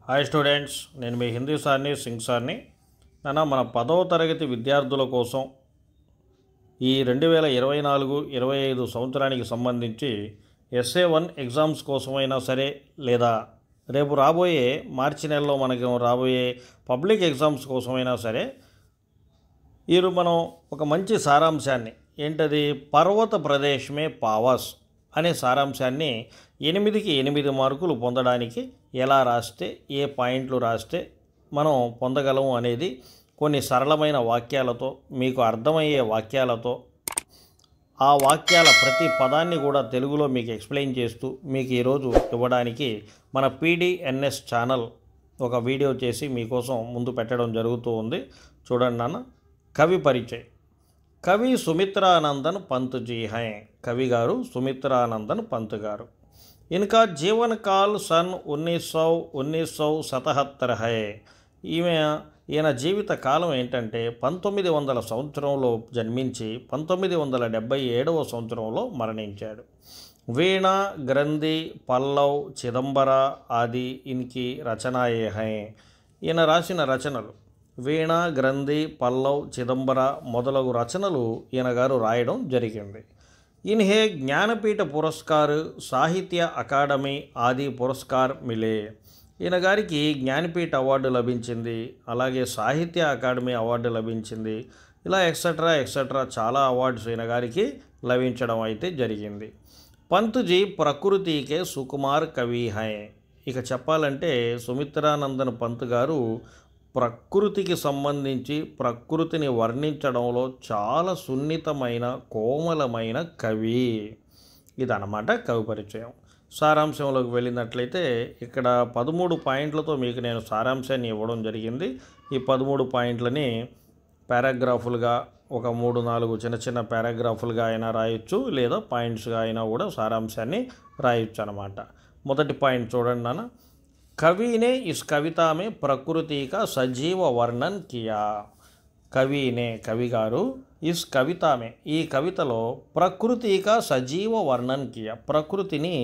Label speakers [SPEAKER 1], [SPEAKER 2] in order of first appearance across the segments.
[SPEAKER 1] Hi students, నేను మీ హిందీ సార్ని సింగ్ సార్ని. మన 10వ తరగతి విద్యార్థుల కోసం ఈ 2024-25 సంవత్సరానికి సంబంధించి SA1 ఎగ్జామ్స్ కోసమైనా సరే, లేదా రేపు రాబోయే మార్చి నెలలో మనకు రాబోయే పబ్లిక్ ఎగ్జామ్స్ కోసమైనా సరే, ఈరోజు మనం ఒక మంచి సారాంశాన్ని, ఏంటది, పర్వత ప్రదేశమే పావాస్ అనే సారాంశాన్ని 8కి 8 మార్కులు పొందడానికి ఎలా రాస్తే, ఏ పాయింట్లు రాస్తే మనం పొందగలం అనేది కొన్ని సరళమైన వాక్యాలతో, మీకు అర్థమయ్యే వాక్యాలతో, ఆ వాక్యాల ప్రతి పదాన్ని కూడా తెలుగులో మీకు ఎక్స్ప్లెయిన్ చేస్తూ మీకు ఈరోజు ఇవ్వడానికి మన PDNS ఛానల్ ఒక వీడియో చేసి మీకోసం ముందు పెట్టడం జరుగుతూ ఉంది. చూడండి నాన్న. కవి పరిచయం. కవి సుమిత్రానందన్ పంత్ जी हैं. కవి గారు సుమిత్రానందన్ పంత్ గారు. इनका जीवन काल सन 1977 है. ఈయన జీవిత కాలం ఏంటంటే 1900 సంవత్సరంలో జన్మించి 1977వ సంవత్సరంలో మరణించాడు. వీణ, గ్రంథి, పల్లవ్, చిదంబర ఆది ఇన్కి రచనాయే హై. ఈయన రాసిన రచనలు వీణ, గ్రంథి, పల్లవ్, చిదంబర మొదలగు రచనలు ఈయన గారు రాయడం జరిగింది. इन्हें ज्ञानपीठ पुरस्कार, साहित्य अकादमी आदि पुरस्कार मिले. ఈయన గారికి జ్ఞానపీఠ అవార్డు లభించింది, అలాగే సాహిత్య అకాడమీ అవార్డు లభించింది, ఇలా ఎక్సెట్రా చాలా అవార్డ్స్ ఈయన గారికి లభించడం అయితే జరిగింది. పంత్జీ ప్రకృతికే సుకుమార్ కవి హై. ఇక చెప్పాలంటే సుమిత్రానందన్ పంత్ గారు ప్రకృతికి సంబంధించి ప్రకృతిని వర్ణించడంలో చాలా సున్నితమైన, కోమలమైన కవి. ఇదన్నమాట కవి పరిచయం. సారాంశంలోకి వెళ్ళినట్లయితే ఇక్కడ 13 పాయింట్లతో మీకు నేను సారాంశాన్ని ఇవ్వడం జరిగింది. ఈ 13 పాయింట్లని పారాగ్రాఫులుగా ఒక 3-4 చిన్న పారాగ్రాఫులుగా అయినా రాయొచ్చు, లేదా పాయింట్స్గా అయినా కూడా సారాంశాన్ని రాయొచ్చు అన్నమాట. మొదటి పాయింట్ చూడండి నాన్న. कवि ने इस कविता में प्रकृति का सजीव वर्णन किया. कवि गारू इस कविता में, ఈ కవితలో ప్రకృతి का సజీవ వర్ణన్ కియా. ప్రకృతిని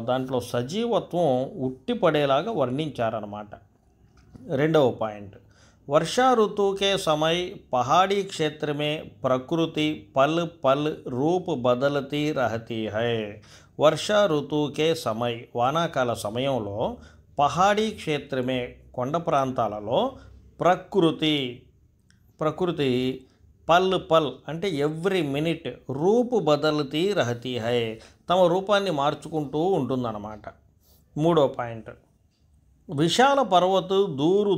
[SPEAKER 1] దాంట్లో సజీవత్వం ఉట్టిపడేలాగా వర్ణించారన్నమాట. రెండవ పాయింట్. वर्षा ऋतु के समय पहाड़ी क्षेत्र में प्रकृति पल पल रूप बदलती रहती है. वर्षा ऋतु के समय, వానాకాల సమయంలో, పహాడీ క్షేత్రమే, కొండ ప్రాంతాలలో, ప్రకృతి పల్ అంటే ఎవ్రీ మినిట్, రూపు బదలతీ రహతీ హై, తమ రూపాన్ని మార్చుకుంటూ ఉంటుందన్నమాట. మూడో పాయింట్. విశాల పర్వత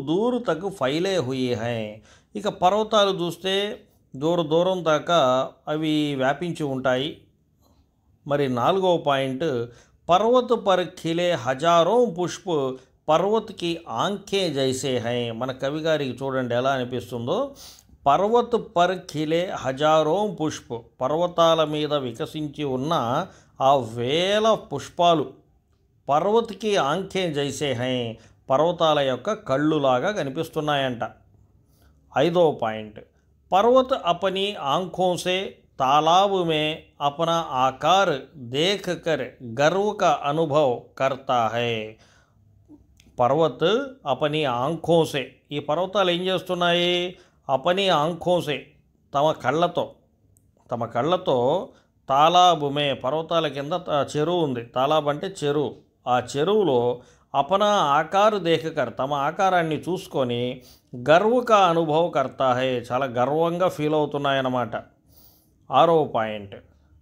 [SPEAKER 1] దూరు తక్ ఫైలే హుయి హై. ఇక పర్వతాలు చూస్తే దూరం దాకా అవి వ్యాపించి ఉంటాయి. మరి నాలుగవ పాయింట్. పర్వత పర్ ఖిలే హజారో పుష్ప పర్వత్కి ఆంఖే జైసే హై. మన కవి గారికి చూడండి ఎలా అనిపిస్తుందో. పర్వత్ పర్ ఖిలే హజారో పుష్ప, పర్వతాల మీద వికసించి ఉన్న ఆ వేల పుష్పాలు, పర్వత్కి ఆంఖే జైసే హై, పర్వతాల యొక్క కళ్ళులాగా కనిపిస్తున్నాయంట. ఐదవ పాయింట్. పర్వత్ అపనీ ఆంఖోं से तालाब में अपना आकार देख कर गर्व का अनुभव करता है. పర్వత్ అపనీ ఆంఖోं से, ఈ పర్వతాలు ఏం చేస్తున్నాయి, అపనీ ఆంఖోं से, తమ కళ్ళతో తాలాబుమే, పర్వతాల కింద చెరువు ఉంది, తాలాబ్ అంటే చెరువు, ఆ చెరువులో అపనా ఆకారు దేఖకర్, తమ ఆకారాన్ని చూసుకొని, గర్వకా అనుభవ కర్తా హై, చాలా గర్వంగా ఫీల్ అవుతున్నాయన్నమాట. ఆరో పాయింట్.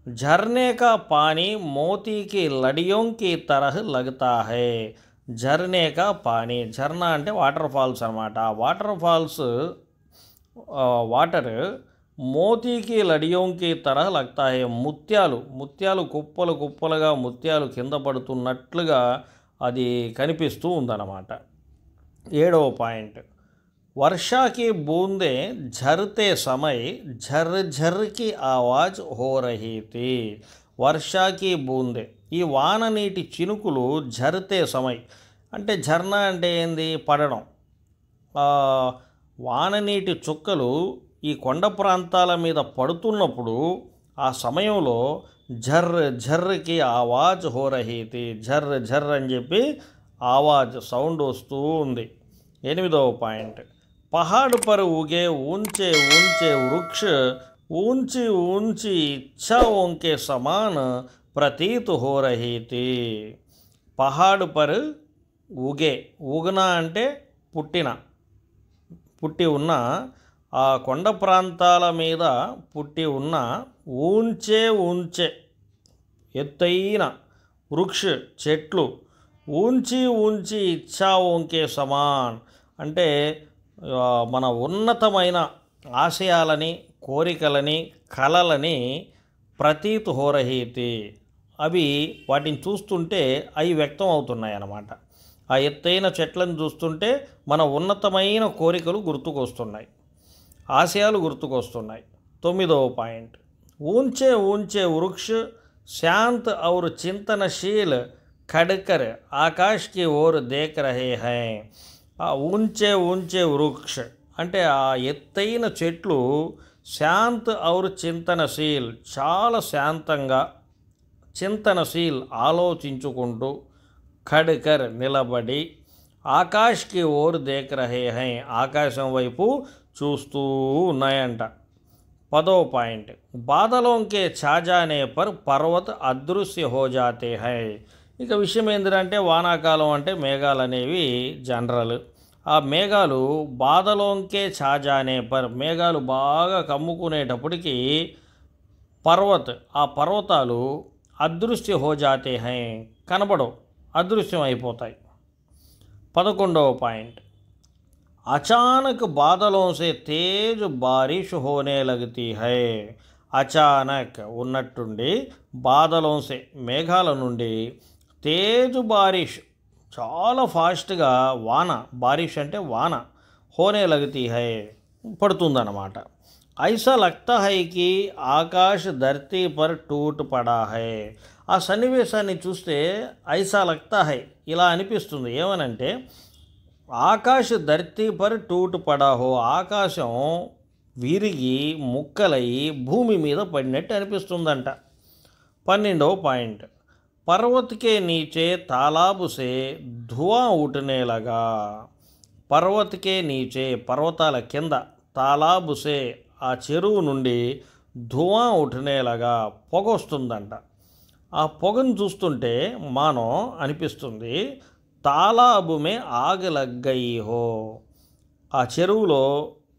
[SPEAKER 1] झरने का पानी मोती की लड़ियों की तरह लगता है. झरने का पानी, झरना అంటే వాటర్ ఫాల్స్ అన్నమాట. ఆ వాటర్ ఫాల్స్ వాటర్ మోతీకి లడియోంకి తరహ లగ్తా హై, ముత్యాలు కుప్పలుగా ముత్యాలు కింద పడుతున్నట్లుగా అది కనిపిస్తూ ఉందన్నమాట. ఏడవ పాయింట్. वर्षा की बूंदें झरते समय झर की आवाज़ हो रही थी. वर्षा की बूंदें, ఈ వాన నీటి చినుకులు झरते समय అంటే, ఝర్నా అంటే ఏంది, పడడం. వాన నీటి చుక్కలు ఈ కొండ ప్రాంతాల మీద పడుతున్నప్పుడు ఆ సమయంలో झर की आवाज़ हो रही थी, झर అని చెప్పి ఆవాజ్ సౌండ్ వస్తూ ఉంది. 8వ పాయింట్, పహాడ్ పర్ ఉగే ఊంచే ఊంచే వృక్ష ऊंची ऊंची इच्छाओं के समान प्रतीत हो रही थी. పహాడ్ పర్ ఊగే, ఊగనా అంటే పుట్టి ఉన్న ఆ కొండ ప్రాంతాల మీద పుట్టి ఉన్న ఊంచే ఊంచే ఎత్తైన వృక్ష చెట్లు, ఊంచి ఊంచి ఇచ్ఛాఓంకే సమాన్ అంటే మన ఉన్నతమైన ఆశయాలని, కోరికలని, కలలని ప్రతీత్ హోరహీతి అవి వాటిని చూస్తుంటే అవి వ్యక్తం అవుతున్నాయి అన్నమాట. ఆ ఎత్తైన చెట్లను చూస్తుంటే మన ఉన్నతమైన కోరికలు గుర్తుకొస్తున్నాయి, ఆశయాలు గుర్తుకొస్తున్నాయి. 9వ పాయింట్, ऊंचे ऊंचे वृक्ष शांत और चिंतनशील खड़कर आकाश की ओर देख रहे हैं. ఆ ऊंचे ऊंचे वृक्ष అంటే ఆ ఎత్తైన చెట్లు శాంత్ ఔర్ చింతనశీల్ చాలా శాంతంగా, చింతనశీల్ ఆలోచించుకుంటూ, ఖడ్కర్ నిలబడి, ఆకాష్కి ఓర్ దేఖ్ రహే హై ఆకాశం వైపు చూస్తూ ఉన్నాయంట. 10వ పాయింట్, బాదలోంకే ఛాజానే పర్ పర్వత్ అదృశ్య హో జాతే హై. ఇక విషయం ఏంటంటే వానాకాలం అంటే మేఘాలు అనేవి జనరల్. ఆ మేఘాలు బాదలోంకే ఛాజానే పర్ మేఘాలు బాగా కమ్ముకునేటప్పటికీ ఆ పర్వతాలు అదృశ్య హో జాతే హై కనబడవు, అదృశ్యం అయిపోతాయి. 11వ పాయింట్, అచానక్ బాదలోं से तेज बारिश होने लगती है. అచానక్ ఉన్నట్టుండి, బాదలోं से మేఘాల నుండి, తేజ్ బారిష్ చాలా ఫాస్ట్గా వాన, బారిష్ అంటే వాన, హోనే లగతీ హై పడుతుందన్నమాట. ఐసా లగ్తా హై కి ఆకాశ్ ధర్తీ పర్ టూట్ పడా హై. ఆ సన్నివేశాన్ని చూస్తే ఐసా లగ్తా హై ఇలా అనిపిస్తుంది. ఏమనంటే ఆకాశ్ ధర్తీ పర్ టూట్ పడా హో, ఆకాశం విరిగి ముక్కలయ్యి భూమి మీద పడినట్టు అనిపిస్తుందంట. 12వ పాయింట్, पर्वत के नीचे तालाब से धुआं उठने लगा. पर्वत के नीचे పర్వతాల కింద, తాలాబ్ సే ఆ చెరువు నుండి, ధువా ఉఠనే లగా పొగ వస్తుందంట. ఆ పొగను చూస్తుంటే మానో అనిపిస్తుంది తాలాబు మే ఆగ్ లగ్ గయి హో, ఆ చెరువులో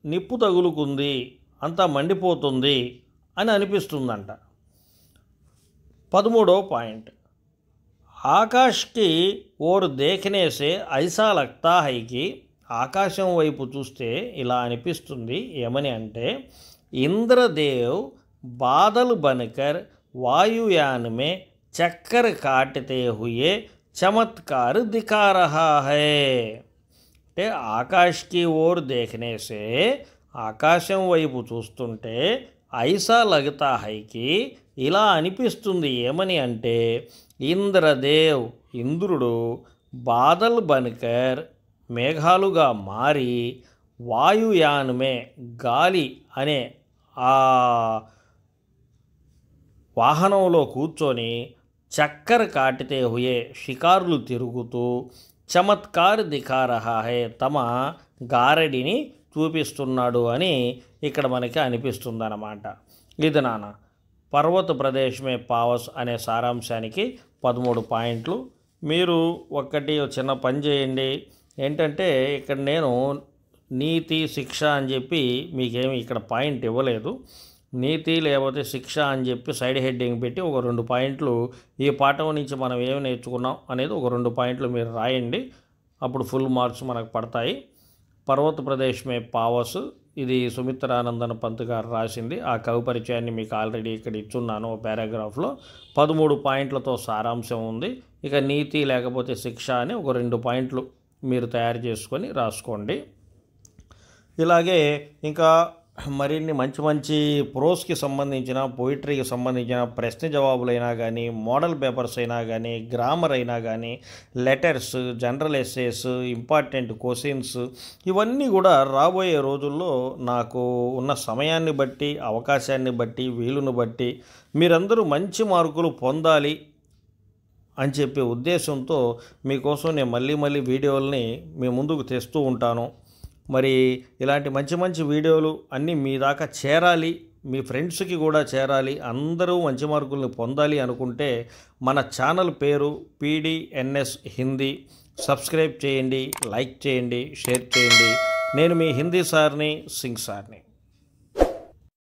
[SPEAKER 1] నిప్పు తగులుకుంది, అంతా మండిపోతుంది అని అనిపిస్తుందంట. 13వ పాయింట్, ఆకాష్ కి ఓర్ దేఖనే సే ఐసా లగ్తా హై కి, ఆకాశం వైపు చూస్తే ఇలా అనిపిస్తుంది ఏమని అంటే ఇంద్రదేవ్ బాదల్ బన్కర్ వాయుయాన్ మే చక్కర్ కాటతే హుయే చమత్కార్ దిఖా రహా హై. అంటే ఆకాష్కి ఓర్ దేఖనే సే, ఆకాశం వైపు చూస్తుంటే ఐసా లగ్తా హైకి ఇలా అనిపిస్తుంది ఏమని అంటే ఇంద్రదేవ్ ఇంద్రుడు బాదల్ బన్కర్ మేఘాలుగా మారి వాయుయానమే గాలి అనే ఆ వాహనంలో కూర్చొని చక్కర్ కాటితే హుయే షికారులు తిరుగుతూ చమత్కార్ దిఖా రహా హై తమ గారడిని చూపిస్తున్నాడు అని ఇక్కడ మనకి అనిపిస్తుందన్నమాట. ఇది నాన్న పర్వత ప్రదేశ్ మే పావస్ అనే సారాంశానికి 13 పాయింట్లు. మీరు ఒక్కటి చిన్న పని చేయండి. ఏంటంటే ఇక్కడ నేను నీతి శిక్ష అని చెప్పి మీకేమి ఇక్కడ పాయింట్ ఇవ్వలేదు. నీతి లేకపోతే శిక్ష అని చెప్పి సైడ్ హెడ్డింగ్ పెట్టి ఒక 2 పాయింట్లు ఈ పాఠం నుంచి మనం ఏమి నేర్చుకున్నాం అనేది ఒక 2 పాయింట్లు మీరు రాయండి. అప్పుడు ఫుల్ మార్క్స్ మనకు పడతాయి. పర్వత ప్రదేశ్ మే పావస్ ఇది సుమిత్రానందన్ పంత్ గారు రాసింది. ఆ కవి పరిచయాన్ని మీకు ఆల్రెడీ ఇక్కడ ఇచ్చున్నాను పారాగ్రాఫ్లో. 13 పాయింట్లతో సారాంశం ఉంది. ఇక నీతి లేకపోతే శిక్ష అని ఒక 2 పాయింట్లు మీరు తయారు చేసుకొని రాసుకోండి. ఇలాగే ఇంకా మరిన్ని మంచి మంచి ప్రోస్కి సంబంధించిన, పోయిటరీకి సంబంధించిన ప్రశ్న జవాబులైనా కానీ, మోడల్ పేపర్స్ అయినా కానీ, గ్రామర్ అయినా కానీ, letters, general essays, important questions ఇవన్నీ కూడా రాబోయే రోజుల్లో నాకు ఉన్న సమయాన్ని బట్టి, అవకాశాన్ని బట్టి, వీలును బట్టి మీరందరూ మంచి మార్కులు పొందాలి అని చెప్పే ఉద్దేశంతో మీకోసం నేను మళ్ళీ వీడియోలని మీ ముందుకు తెస్తూ ఉంటాను. మరి ఇలాంటి మంచి మంచి వీడియోలు అన్నీ మీ దాకా చేరాలి, మీ ఫ్రెండ్స్కి కూడా చేరాలి, అందరూ మంచి మార్కుల్ని పొందాలి అనుకుంటే మన ఛానల్ పేరు పీడీఎన్ఎస్ హిందీ. సబ్స్క్రైబ్ చేయండి, లైక్ చేయండి, షేర్ చేయండి. నేను మీ హిందీ సార్ని, సింగ్ సార్ని.